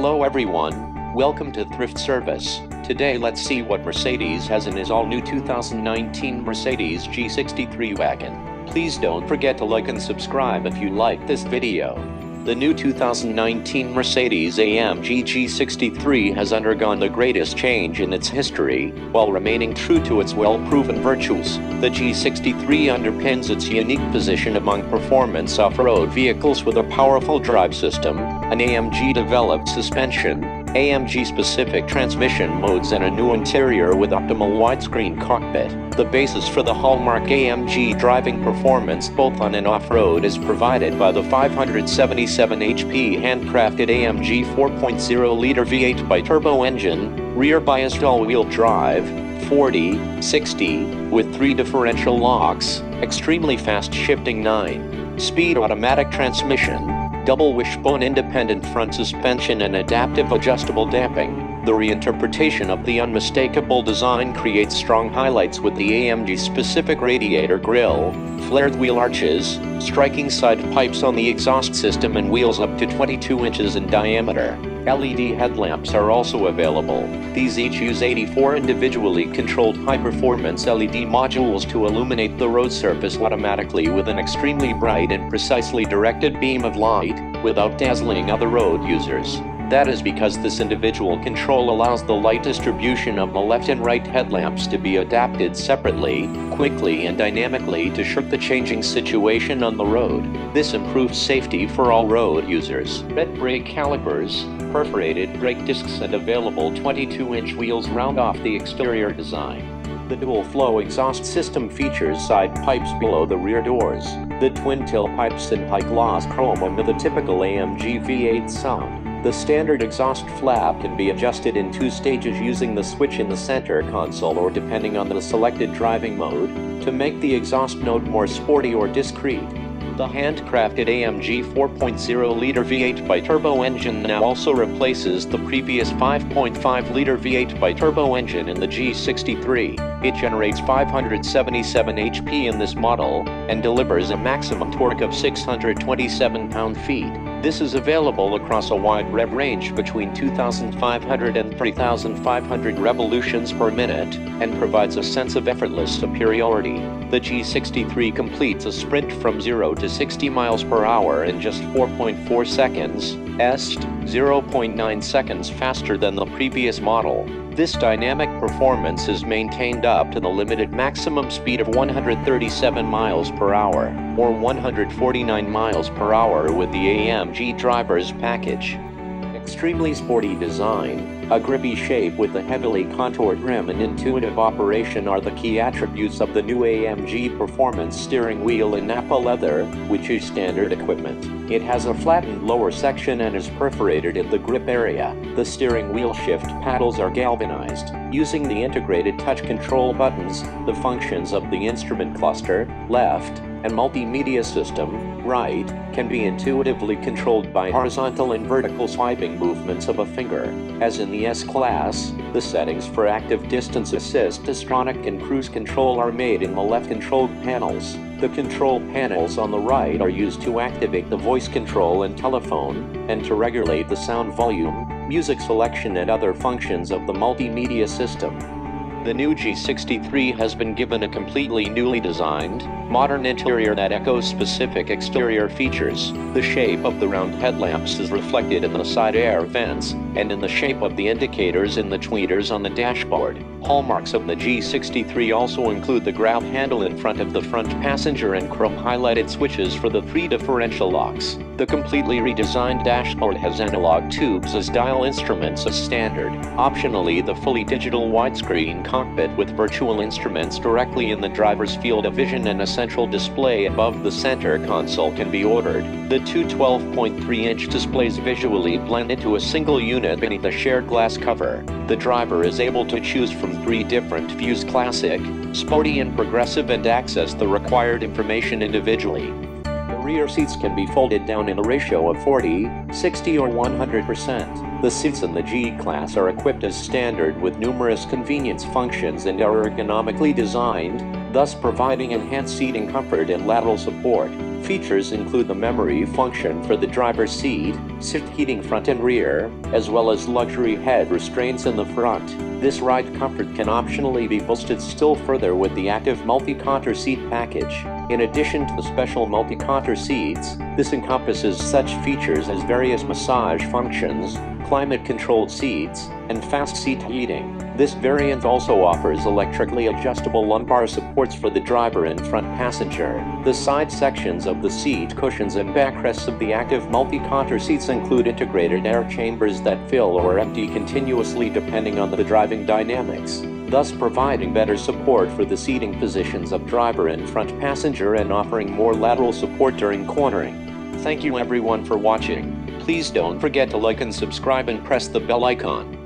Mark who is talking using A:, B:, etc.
A: Hello everyone, welcome to Thrift Service. Today let's see what Mercedes has in his all-new 2019 Mercedes G63 wagon. Please don't forget to like and subscribe if you like this video. The new 2019 Mercedes-AMG G63 has undergone the greatest change in its history, while remaining true to its well-proven virtues. The G63 underpins its unique position among performance off-road vehicles with a powerful drive system, an AMG-developed suspension, AMG-specific transmission modes and a new interior with optimal widescreen cockpit. The basis for the hallmark AMG driving performance both on and off-road is provided by the 577 HP handcrafted AMG 4.0-liter V8 Biturbo engine, rear-biased all-wheel drive, 40/60, with 3 differential locks, extremely fast shifting 9-speed automatic transmission, double wishbone independent front suspension and adaptive adjustable damping. The reinterpretation of the unmistakable design creates strong highlights with the AMG-specific radiator grille, flared wheel arches, striking side pipes on the exhaust system and wheels up to 22 inches in diameter. LED headlamps are also available. These each use 84 individually controlled high-performance LED modules to illuminate the road surface automatically with an extremely bright and precisely directed beam of light, without dazzling other road users. That is because this individual control allows the light distribution of the left and right headlamps to be adapted separately, quickly and dynamically to suit the changing situation on the road. This improves safety for all road users. Red brake calipers, perforated brake discs and available 22-inch wheels round off the exterior design. The dual-flow exhaust system features side pipes below the rear doors. The twin tailpipes in high-gloss chrome amid the typical AMG V8 sound. The standard exhaust flap can be adjusted in 2 stages using the switch in the center console or depending on the selected driving mode, to make the exhaust note more sporty or discreet. The handcrafted AMG 4.0-liter V8 Biturbo engine now also replaces the previous 5.5-liter V8 Biturbo engine in the G63. It generates 577 HP in this model, and delivers a maximum torque of 627 pound-feet. This is available across a wide rev range between 2,500 and 3,500 revolutions per minute, and provides a sense of effortless superiority. The G63 completes a sprint from 0 to 60 miles per hour in just 4.4 seconds, 0.9 seconds faster than the previous model. This dynamic performance is maintained up to the limited maximum speed of 137 miles per hour, or 149 miles per hour with the AMG driver's package. Extremely sporty design, a grippy shape with a heavily contoured rim and intuitive operation are the key attributes of the new AMG performance steering wheel in Nappa leather, which is standard equipment. It has a flattened lower section and is perforated in the grip area. The steering wheel shift paddles are galvanized. Using the integrated touch control buttons, the functions of the instrument cluster, left, and multimedia system, right, can be intuitively controlled by horizontal and vertical swiping movements of a finger. As in the S-Class, the settings for active distance assist, distronic and cruise control are made in the left control panels. The control panels on the right are used to activate the voice control and telephone, and to regulate the sound volume, music selection and other functions of the multimedia system. The new G63 has been given a completely newly designed, modern interior that echoes specific exterior features. The shape of the round headlamps is reflected in the side air vents, and in the shape of the indicators in the tweeters on the dashboard. Hallmarks of the G63 also include the grab handle in front of the front passenger and chrome-highlighted switches for the 3 differential locks. The completely redesigned dashboard has analog tubes as dial instruments as standard. Optionally, the fully digital widescreen cockpit with virtual instruments directly in the driver's field of vision and a central display above the center console can be ordered. The two 12.3-inch displays visually blend into a single unit beneath a shared glass cover. The driver is able to choose from 3 different views: classic, sporty and progressive, and access the required information individually. The rear seats can be folded down in a ratio of 40, 60 or 100%. The seats in the G-Class are equipped as standard with numerous convenience functions and are ergonomically designed, thus providing enhanced seating comfort and lateral support. Features include the memory function for the driver's seat heating front and rear, as well as luxury head restraints in the front. This ride comfort can optionally be boosted still further with the active multi-contour seat package. In addition to the special multi-contour seats, this encompasses such features as various massage functions, climate-controlled seats, and fast seat heating. This variant also offers electrically adjustable lumbar supports for the driver and front passenger. The side sections of the seat cushions and backrests of the active multi-contour seats include integrated air chambers that fill or empty continuously depending on the driving dynamics, thus providing better support for the seating positions of driver and front passenger and offering more lateral support during cornering. Thank you everyone for watching. Please don't forget to like and subscribe and press the bell icon.